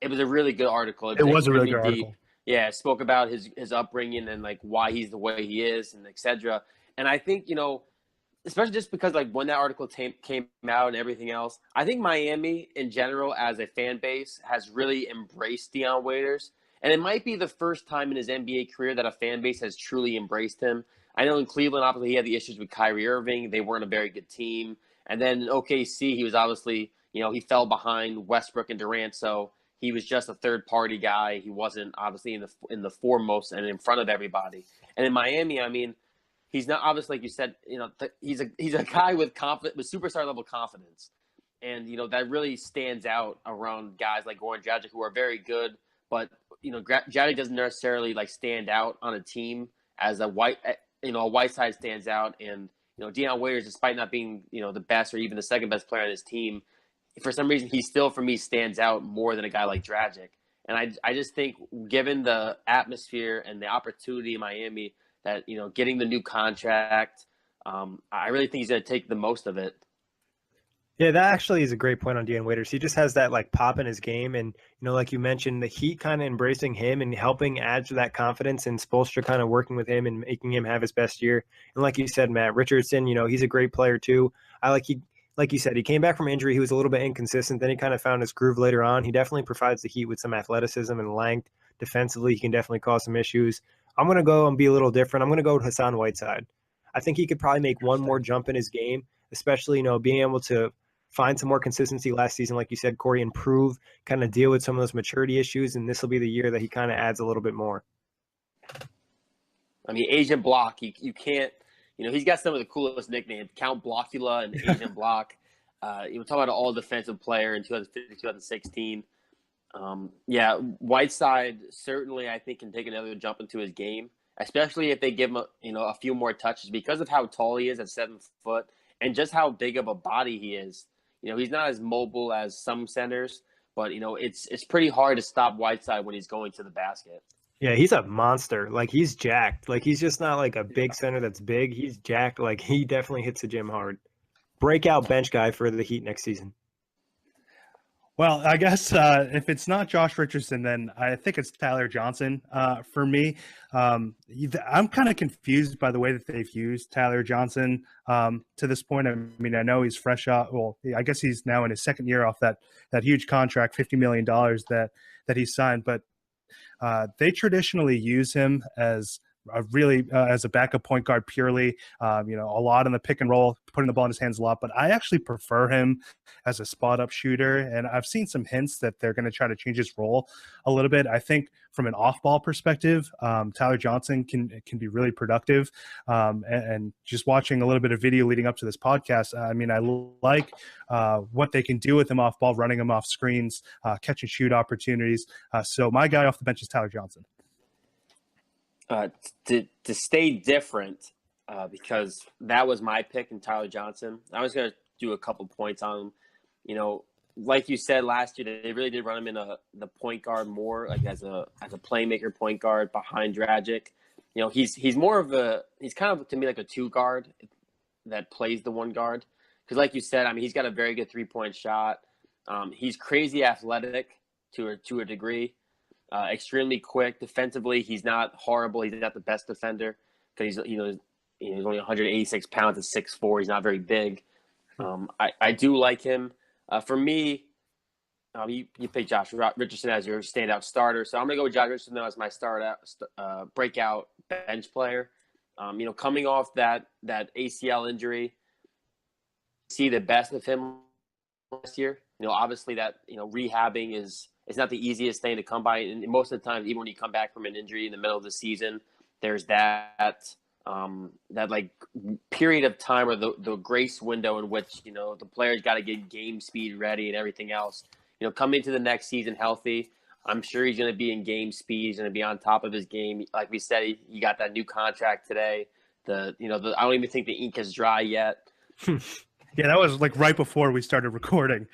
it was a really good article. It was a really good article. Yeah, it spoke about his upbringing and like why he's the way he is and etc. And I think especially just because like when that article came out and everything else, I think Miami in general as a fan base has really embraced Deion Waiters. And it might be the first time in his NBA career that a fan base has truly embraced him. I know in Cleveland, obviously, he had the issues with Kyrie Irving. They weren't a very good team. And then in OKC, he was obviously, he fell behind Westbrook and Durant. So he was just a third-party guy. He wasn't obviously in the foremost and in front of everybody. And in Miami, I mean, he's not obviously, like you said, he's a guy with superstar level confidence, and that really stands out around guys like Goran Dragic who are very good, but Dragic doesn't necessarily like stand out on a team as a Whiteside stands out, and Deion Waiters, despite not being the best or even the second best player on his team, for some reason he still for me stands out more than a guy like Dragic. And I just think given the atmosphere and the opportunity in Miami, that getting the new contract, I really think he's going to take the most of it. Yeah, that actually is a great point on Dion Waiters. He just has that like pop in his game, and like you mentioned, the Heat kind of embracing him and helping add to that confidence, and Spoelstra kind of working with him and making him have his best year. And like you said, Matt Richardson, he's a great player too. Like you said, he came back from injury. He was a little bit inconsistent. Then he kind of found his groove later on. He definitely provides the Heat with some athleticism and length. Defensively, he can definitely cause some issues. I'm gonna go and be a little different. I'm gonna go with Hassan Whiteside. I think he could probably make one more jump in his game, especially being able to find some more consistency last season, like you said, Kory, improve, kind of deal with some of those maturity issues, and this will be the year that he kind of adds a little bit more. I mean, Asian Block, you can't, he's got some of the coolest nicknames, Count Blockula and Asian Block. You talk about an all-defensive player in 2015, 2016. Yeah, Whiteside certainly, I think, can take another jump into his game, especially if they give him, a few more touches because of how tall he is at 7 foot and just how big of a body he is. He's not as mobile as some centers, but it's pretty hard to stop Whiteside when he's going to the basket. Yeah, he's a monster. Like, he's jacked. Like, he's just not like a big center that's big. He's jacked. Like, he definitely hits the gym hard. Breakout bench guy for the Heat next season. Well, I guess if it's not Josh Richardson, then I think it's Tyler Johnson for me. I'm kind of confused by the way that they've used Tyler Johnson to this point. I mean, I know he's fresh out. Well, I guess he's now in his second year off that huge contract, $50 million that he signed. But they traditionally use him as as a backup point guard purely, a lot in the pick and roll, putting the ball in his hands a lot. But I actually prefer him as a spot up shooter. And I've seen some hints that they're going to try to change his role a little bit. I think from an off ball perspective, Tyler Johnson can be really productive. And just watching a little bit of video leading up to this podcast, I mean, I like what they can do with him off ball, running him off screens, catch and shoot opportunities. So my guy off the bench is Tyler Johnson. To stay different, because that was my pick in Tyler Johnson. I was going to do a couple points on him. Like you said last year, they really did run him in the point guard more, like as a playmaker point guard behind Dragic. He's kind of to me like a 2 guard that plays the 1 guard. Because like you said, I mean, he's got a very good 3-point shot. He's crazy athletic to a degree. Extremely quick defensively. He's not horrible. He's not the best defender because he's only 186 pounds at 6'4". He's not very big. I do like him. For me, you picked Josh Richardson as your standout starter, so I'm gonna go with Josh Richardson as my breakout bench player. Coming off that ACL injury, see the best of him last year. Obviously that rehabbing is. It's not the easiest thing to come by, and most of the time, even when you come back from an injury in the middle of the season, there's that like period of time or the grace window in which the player's got to get game speed ready and everything else. Coming to the next season healthy, I'm sure he's going to be in game speed. He's going to be on top of his game. Like we said, he got that new contract today. I don't even think the ink is dry yet. Yeah, that was like right before we started recording.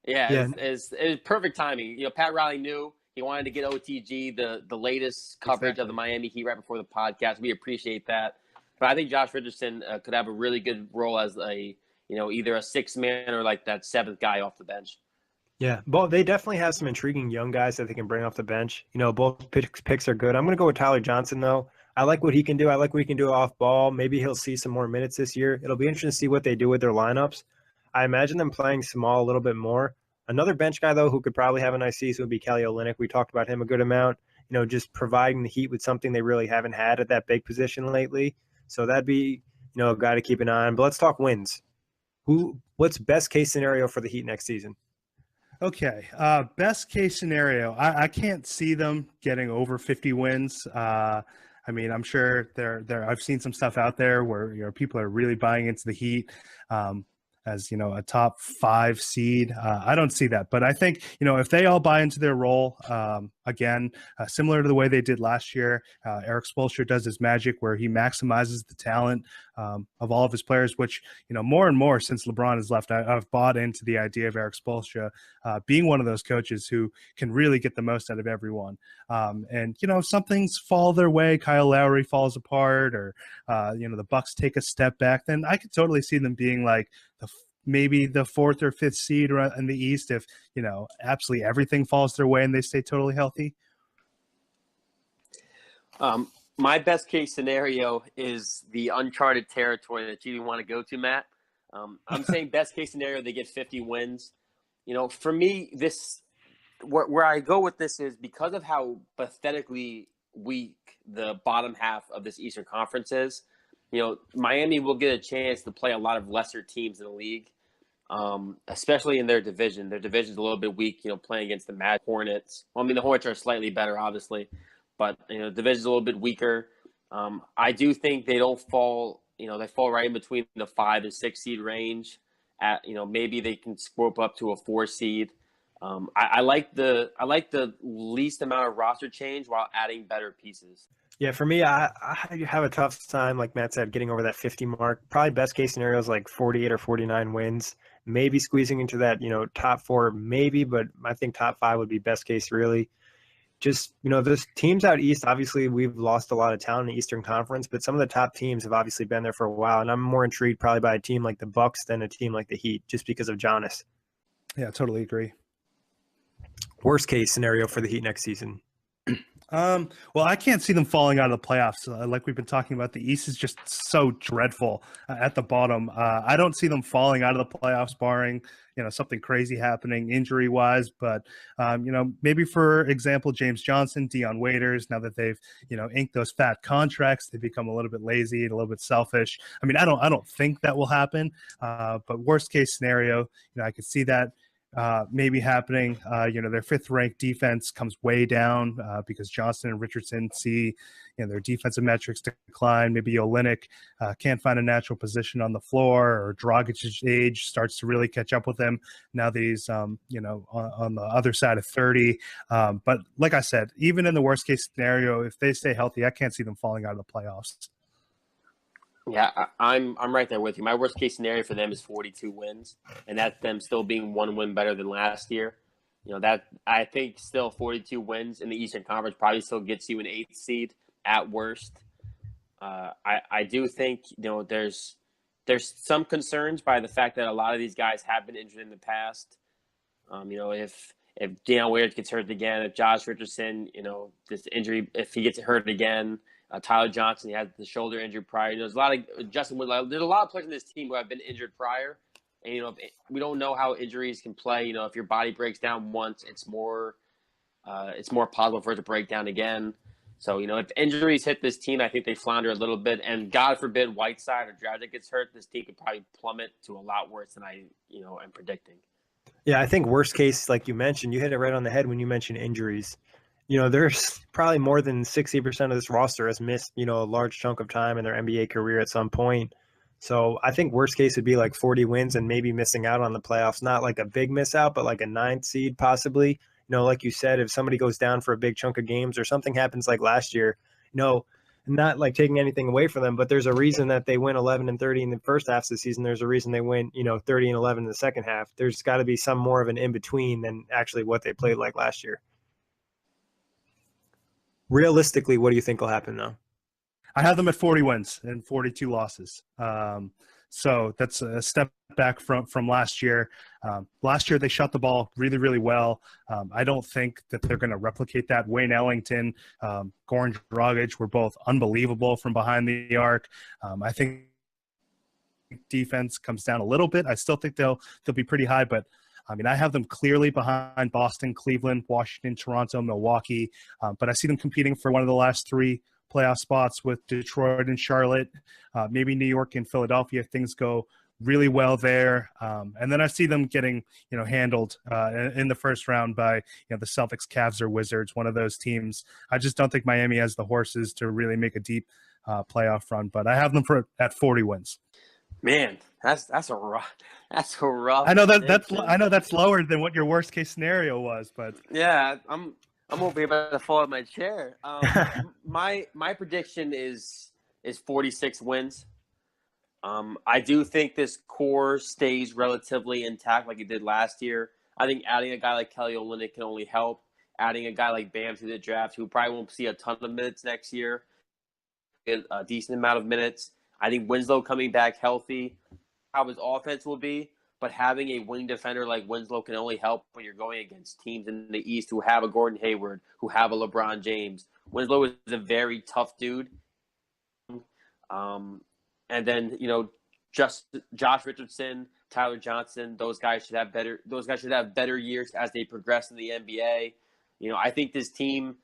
Yeah. It was perfect timing. Pat Riley knew he wanted to get OTG the latest coverage of the Miami Heat right before the podcast. We appreciate that. But I think Josh Richardson could have a really good role as either a 6th man or like that 7th guy off the bench. Yeah, well, they definitely have some intriguing young guys that they can bring off the bench. Both picks are good. I'm going to go with Tyler Johnson, though. I like what he can do. I like what he can do off ball. Maybe he'll see some more minutes this year. It'll be interesting to see what they do with their lineups. I imagine them playing small a little bit more. Another bench guy, though, who could probably have a nice season would be Kelly Olynyk. We talked about him a good amount, just providing the Heat with something they really haven't had at that big position lately. So that'd be, a guy to keep an eye on. But let's talk wins. What's best case scenario for the Heat next season? Okay, best case scenario. I can't see them getting over 50 wins. I mean, I'm sure I've seen some stuff out there where people are really buying into the Heat. As a top 5 seed. I don't see that, but I think if they all buy into their role, again, similar to the way they did last year, Eric Spoelstra does his magic where he maximizes the talent of all of his players, which more and more since LeBron has left, I've bought into the idea of Eric Spoelstra being one of those coaches who can really get the most out of everyone. And some things fall their way, Kyle Lowry falls apart, or the Bucks take a step back, then I could totally see them being like maybe the 4th or 5th seed in the East if, absolutely everything falls their way and they stay totally healthy? My best case scenario is the uncharted territory that you didn't want to go to, Matt. I'm saying best case scenario, they get 50 wins. For me, where I go with this is because of how pathetically weak the bottom half of this Eastern Conference is. Miami will get a chance to play a lot of lesser teams in the league, especially in their division. Their division's a little bit weak, playing against the Mad Hornets. Well, I mean, the Hornets are slightly better, obviously, but, the division's a little bit weaker. I do think they don't fall, they fall right in between the 5 and 6 seed range. Maybe they can swoop up to a 4 seed. I like the least amount of roster change while adding better pieces. Yeah, for me, I have a tough time, like Matt said, getting over that 50 mark. Probably best case scenario is like 48 or 49 wins, maybe squeezing into that, top 4, maybe, but I think top 5 would be best case, really. Just, those teams out East, obviously we've lost a lot of talent in the Eastern Conference, but some of the top teams have obviously been there for a while, and I'm more intrigued probably by a team like the Bucks than a team like the Heat, just because of Giannis. Yeah, totally agree. Worst case scenario for the Heat next season. Well, I can't see them falling out of the playoffs. Like we've been talking about, the East is just so dreadful at the bottom. I don't see them falling out of the playoffs, barring something crazy happening injury wise. But maybe for example, James Johnson, Dion Waiters. Now that they've inked those fat contracts, they become a little bit lazy and a little bit selfish. I mean, I don't think that will happen. But worst case scenario, I could see that. Maybe happening. Their 5th ranked defense comes way down because Johnson and Richardson see their defensive metrics decline. Maybe Olynyk can't find a natural position on the floor, or Dragic's age starts to really catch up with him now that he's on the other side of 30. But like I said, even in the worst case scenario, if they stay healthy, I can't see them falling out of the playoffs. Yeah, I'm right there with you. My worst case scenario for them is 42 wins, and that's them still being 1 win better than last year. That I think still 42 wins in the Eastern Conference probably still gets you an 8th seed at worst. I do think there's some concerns by the fact that a lot of these guys have been injured in the past. If Deion Waiters gets hurt again, if Josh Richardson, this injury, if he gets hurt again. Tyler Johnson, he had the shoulder injury prior. There's a lot of Justin Wood. There's a lot of players in this team who have been injured prior, and we don't know how injuries can play. If your body breaks down once, it's more possible for it to break down again. So if injuries hit this team, I think they flounder a little bit. And God forbid Whiteside or Dragic gets hurt, this team could probably plummet to a lot worse than I am predicting. Yeah, I think worst case, like you mentioned, you hit it right on the head when you mentioned injuries. There's probably more than 60% of this roster has missed, a large chunk of time in their NBA career at some point. So I think worst case would be like 40 wins and maybe missing out on the playoffs. Not like a big miss out, but like a 9th seed possibly. Like you said, if somebody goes down for a big chunk of games or something happens like last year, not like taking anything away from them, but there's a reason that they win 11 and 30 in the first half of the season. There's a reason they win, 30 and 11 in the second half. There's got to be some more of an in-between than actually what they played like last year. Realistically, what do you think will happen though? I have them at 40 wins and 42 losses. So that's a step back from last year. Last year, they shot the ball really, really well. I don't think that they're going to replicate that. Wayne Ellington, Goran Dragic were both unbelievable from behind the arc. I think defense comes down a little bit. I still think they'll be pretty high, but I have them clearly behind Boston, Cleveland, Washington, Toronto, Milwaukee. But I see them competing for one of the last 3 playoff spots with Detroit and Charlotte, maybe New York and Philadelphia if things go really well there. And then I see them getting, handled in the first round by, the Celtics, Cavs, or Wizards, one of those teams. I just don't think Miami has the horses to really make a deep playoff run, but I have them at 40 wins. Man, that's a rough. I know that's lower than what your worst case scenario was, but yeah, I'm over here about to fall out of my chair. My prediction is 46 wins. I do think this core stays relatively intact like it did last year. I think adding a guy like Kelly Olynyk can only help. Adding a guy like Bam to the draft, who probably won't see a ton of minutes next year, a decent amount of minutes. I think Winslow coming back healthy, how his offense will be. but having a wing defender like Winslow can only help when you're going against teams in the East who have a Gordon Hayward, who have a LeBron James. Winslow is a very tough dude. And then, just Josh Richardson, Tyler Johnson, those guys should have better years as they progress in the NBA. I think this team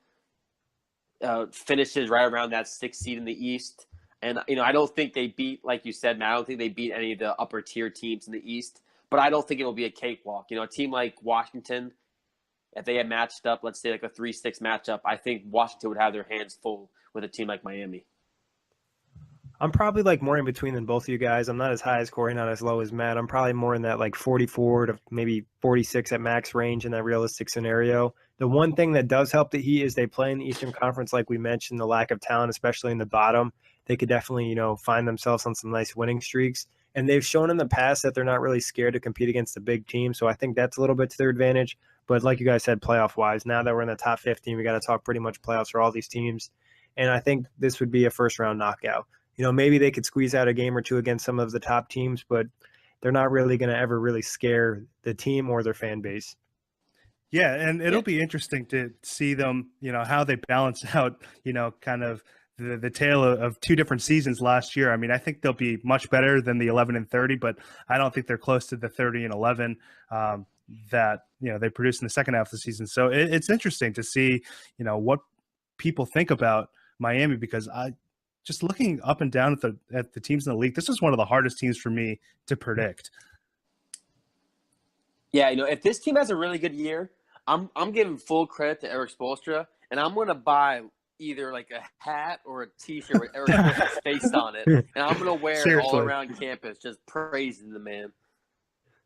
finishes right around that 6th seed in the East. And, I don't think they beat, like you said, Matt, I don't think they beat any of the upper tier teams in the East, but I don't think it'll be a cakewalk. A team like Washington, if they had matched up, let's say like a 3-6 matchup, I think Washington would have their hands full with a team like Miami. I'm probably like more in between than both of you guys. I'm not as high as Kory, not as low as Matt. I'm probably more in that like 44 to maybe 46 at max range in that realistic scenario. The one thing that does help the Heat is they play in the Eastern Conference, like we mentioned, the lack of talent, especially in the bottom. They could definitely, find themselves on some nice winning streaks. And they've shown in the past that they're not really scared to compete against the big team. So I think that's a little bit to their advantage. But like you guys said, playoff-wise, now that we're in the top 15, we got to talk pretty much playoffs for all these teams. And I think this would be a first-round knockout. Maybe they could squeeze out a game or two against some of the top teams, but they're not really going to ever really scare the team or their fan base. Yeah, and it'll be interesting to see them, how they balance out, kind of the tale of 2 different seasons last year. I mean, I think they'll be much better than the 11-30, but I don't think they're close to the 30-11 that, they produced in the second half of the season. So it's interesting to see, what people think about Miami, because just looking up and down at the teams in the league, this is one of the hardest teams for me to predict. Yeah, if this team has a really good year, I'm giving full credit to Eric Spoelstra, and I'm going to buy either like a hat or a T-shirt with Eric Spoelstra's face on it, and I'm going to wear it all around campus, just praising the man.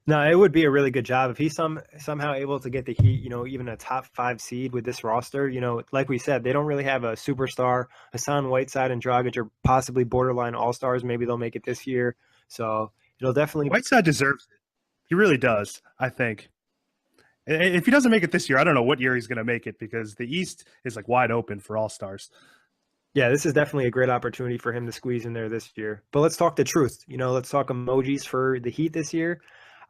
No, it would be a really good job if he's somehow able to get the Heat, even a top 5 seed with this roster. Like we said, they don't really have a superstar. Hassan Whiteside and Dragic are possibly borderline all-stars. Maybe they'll make it this year. So it'll definitely. Whiteside deserves it. He really does, I think. If he doesn't make it this year, I don't know what year he's going to make it, because the East is like wide open for all-stars. Yeah, this is definitely a great opportunity for him to squeeze in there this year. But let's talk the truth. Let's talk emojis for the Heat this year.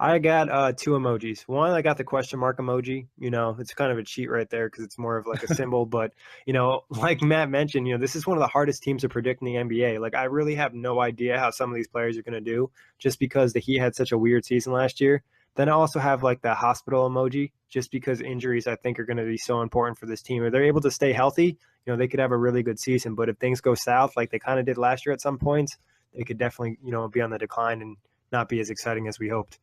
I got 2 emojis. One, I got the question mark emoji. It's kind of a cheat right there because it's more of like a symbol. But, like Matt mentioned, this is one of the hardest teams to predict in the NBA. Like, I really have no idea how some of these players are going to do just because the Heat had such a weird season last year. Then I also have like the hospital emoji just because injuries, I think, are going to be so important for this team. If they're able to stay healthy, they could have a really good season. But if things go south like they kind of did last year at some points, they could definitely, be on the decline and not be as exciting as we hoped.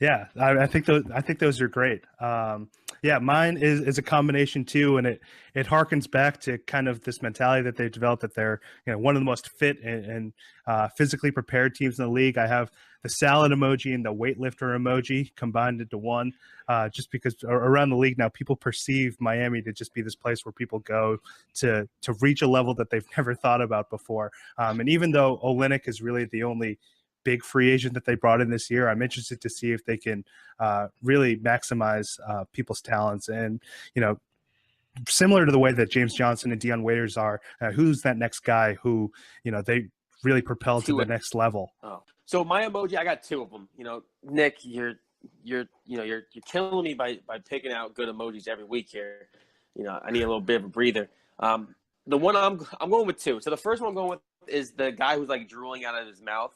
Yeah, I think those are great. Yeah, mine is a combination too, and it harkens back to kind of this mentality that they've developed, that they're one of the most fit and physically prepared teams in the league. I have the salad emoji and the weightlifter emoji combined into one, just because around the league now people perceive Miami to just be this place where people go to reach a level that they've never thought about before. And even though Olynyk is really the only big free agent that they brought in this year, I'm interested to see if they can really maximize people's talents. And, similar to the way that James Johnson and Dion Waiters are, who's that next guy who, they really propelled to the next level? Oh, so my emoji, I got 2 of them. Nick, you're killing me by picking out good emojis every week here. I need a little bit of a breather. The one I'm going with 2. So the first one I'm going with is the guy who's like drooling out of his mouth.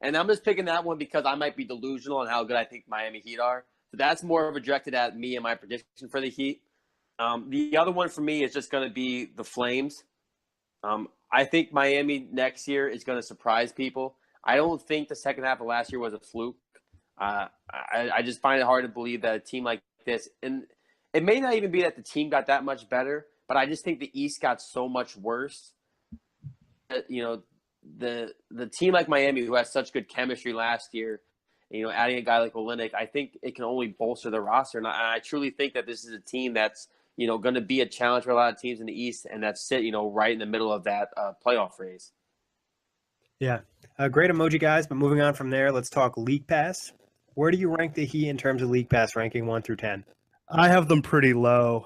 And I'm just picking that one because I might be delusional on how good I think Miami Heat are. So that's more of a directed at me and my prediction for the Heat. The other one for me is just going to be the Flames. I think Miami next year is going to surprise people. I don't think the second half of last year was a fluke. I just find it hard to believe that a team like this, and it may not even be that the team got that much better, but I just think the East got so much worse. The team like Miami, who has such good chemistry last year, adding a guy like Olynyk, I think it can only bolster the roster. And I truly think that this is a team that's, going to be a challenge for a lot of teams in the East, and that's right in the middle of that playoff race. Yeah, great emoji, guys. But moving on from there, let's talk League Pass. Where do you rank the Heat in terms of League Pass ranking 1 through 10? I have them pretty low.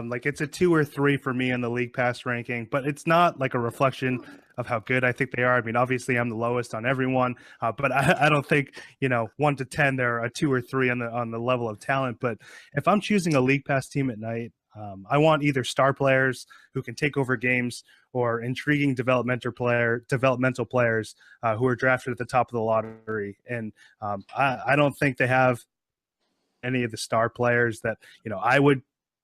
Like it's a 2 or 3 for me in the League Pass ranking, but it's not like a reflection of how good I think they are. I mean, obviously I'm the lowest on everyone, but I don't think, 1 to 10 they're a 2 or 3 on the level of talent. But if I'm choosing a league pass team at night, I want either star players who can take over games or intriguing developmental players who are drafted at the top of the lottery. And I don't think they have any of the star players that I would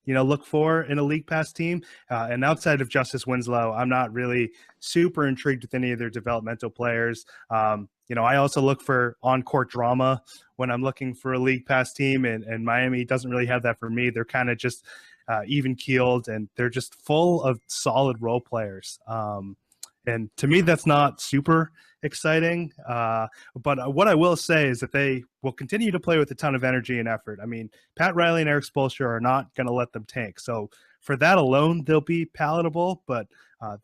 look for in a league pass team. And outside of Justice Winslow, I'm not really super intrigued with any of their developmental players. I also look for on-court drama when I'm looking for a league pass team, and Miami doesn't really have that for me. They're kind of just even keeled, and they're just full of solid role players. And to me, that's not super exciting. But what I will say is that they will continue to play with a ton of energy and effort. I mean, Pat Riley and Eric Spoelstra are not going to let them tank. So for that alone, they'll be palatable, but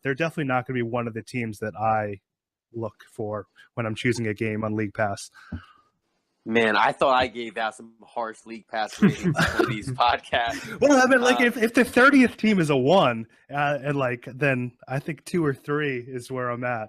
they're definitely not going to be one of the teams that I look for when I'm choosing a game on League Pass. Man, I thought I gave out some harsh league pass ratings for these podcasts. Well, I mean, if the 30th team is a 1, then I think 2 or 3 is where I'm at.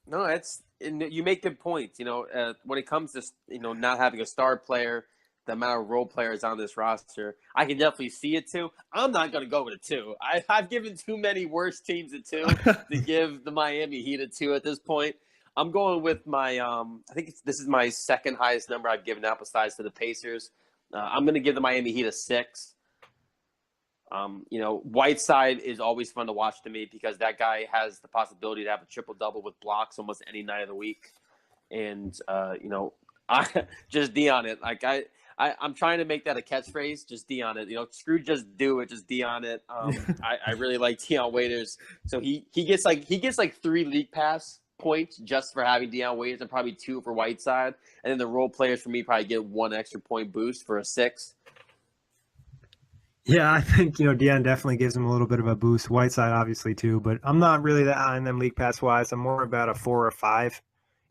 No, you make good points. When it comes to not having a star player, the amount of role players on this roster, I can definitely see it too. I'm not going to go with a 2. I've given too many worse teams a 2 to give the Miami Heat a 2 at this point. I'm going with my I think this is my second highest number I've given out besides to the Pacers. I'm going to give the Miami Heat a 6. Whiteside is always fun to watch to me because that guy has the possibility to have a triple-double with blocks almost any night of the week. And, I just D on it. Like I'm trying to make that a catchphrase, just D on it. Screw just do it, just D on it. I really like Dion Waiters. So he gets like 3 league pass points just for having Dion Waiters and probably 2 for Whiteside. And then the role players for me probably get 1 extra point boost for a 6. Yeah, I think, Dion definitely gives him a little bit of a boost. Whiteside, obviously, too. But I'm not really that high in them league pass-wise. I'm more about a 4 or 5.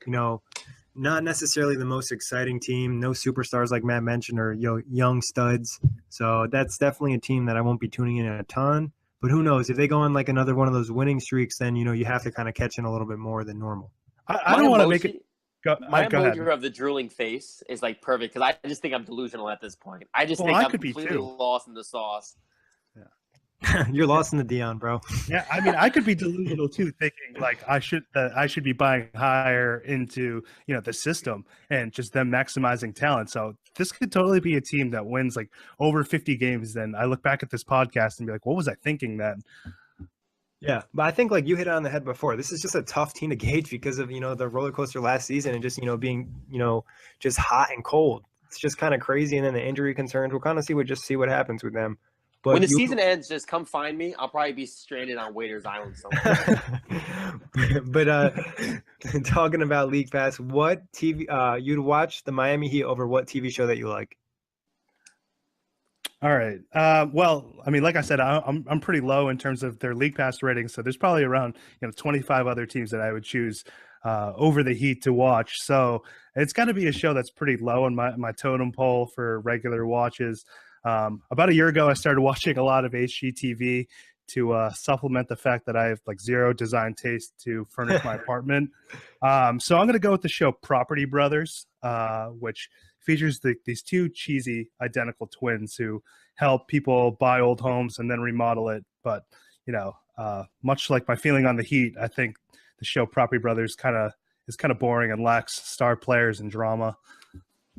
Not necessarily the most exciting team. No superstars like Matt mentioned or young studs. So that's definitely a team that I won't be tuning in a ton. But who knows? If they go on like another one of those winning streaks, then, you have to kind of catch in a little bit more than normal. I don't want to make it – my go ahead. emoji of the drooling face is like perfect because I just think I'm delusional at this point. I just think I'm completely lost in the sauce. Yeah. You're lost in the Dion, bro. Yeah, I mean, I could be delusional too, thinking like I should be buying higher into the system and just them maximizing talent. So this could totally be a team that wins like over 50 games. Then I look back at this podcast and be like, what was I thinking then? Yeah, but I think like you hit it on the head before. This is just a tough team to gauge because of the roller coaster last season and just being just hot and cold. It's just kind of crazy, and then the injury concerns. We'll kind of see what happens with them. But when the season ends, just come find me. I'll probably be stranded on Waiters Island somewhere. But talking about League Pass, what TV you'd watch the Miami Heat over what TV show that you like? All right. Well, I mean, like I said, I'm pretty low in terms of their League Pass ratings, so there's probably around 25 other teams that I would choose over the Heat to watch. So it's got to be a show that's pretty low on my totem pole for regular watches. About a year ago, I started watching a lot of HGTV to supplement the fact that I have like zero design taste to furnish my apartment. So I'm going to go with the show Property Brothers, which features these 2 cheesy identical twins who help people buy old homes and then remodel it. But, much like my feeling on the Heat, I think the show Property Brothers is kind of boring and lacks star players and drama.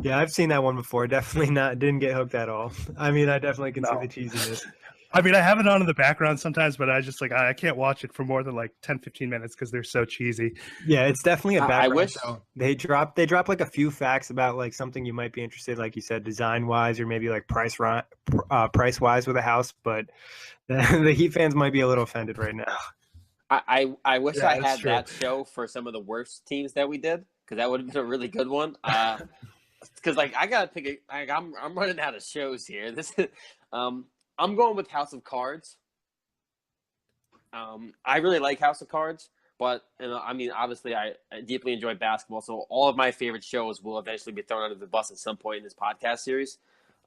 Yeah, I've seen that one before. Definitely didn't get hooked at all. I mean, I definitely can see the cheesiness. I mean, I have it on in the background sometimes, but I just I can't watch it for more than like 10, 15 minutes because they're so cheesy. Yeah, it's definitely a background. I wish they drop like a few facts about like something you might be interested, like you said, design wise or maybe like price wise with a house. But the Heat fans might be a little offended right now. I wish I had that show for some of the worst teams that we did because that would have been a really good one. Because I gotta pick I'm running out of shows here. This is I'm going with House of Cards. I really like House of Cards, but I mean, obviously, I deeply enjoy basketball, so all of my favorite shows will eventually be thrown under the bus at some point in this podcast series.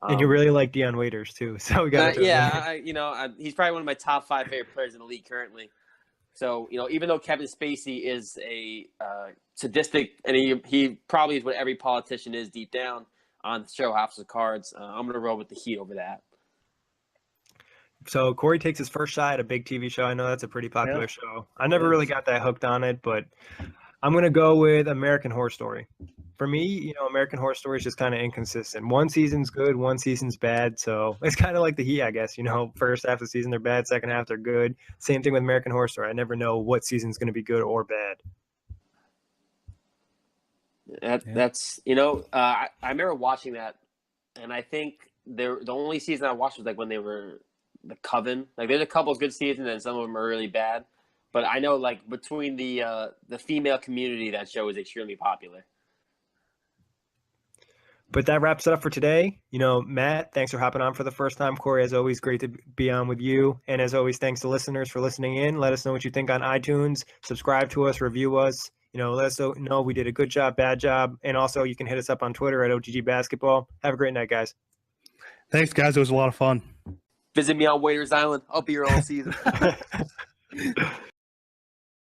And you really like Dion Waiters too, so we got he's probably one of my top 5 favorite players in the league currently. So, even though Kevin Spacey is a sadistic, and he probably is what every politician is deep down on the show House of Cards, I'm going to roll with the Heat over that. So Kory takes his first shot at a big TV show. I know that's a pretty popular show. I never really got that hooked on it, but I'm going to go with American Horror Story. For me, American Horror Story is just kind of inconsistent. One season's good, one season's bad. So it's kind of like the Heat, I guess. First half of the season they're bad, second half they're good. Same thing with American Horror Story. I never know what season's going to be good or bad. That's I remember watching that, and I think the only season I watched was like when they were the Coven. Like there's a couple of good seasons, and some of them are really bad. But I know like between the female community, that show is extremely popular. But that wraps it up for today. Matt, thanks for hopping on for the first time. Kory, as always, great to be on with you. And as always, thanks to listeners for listening in. Let us know what you think on iTunes. Subscribe to us, review us. Let us know we did a good job, bad job. And also, you can hit us up on Twitter at OGG Basketball. Have a great night, guys. Thanks, guys. It was a lot of fun. Visit me on Waiters Island. I'll be here all season.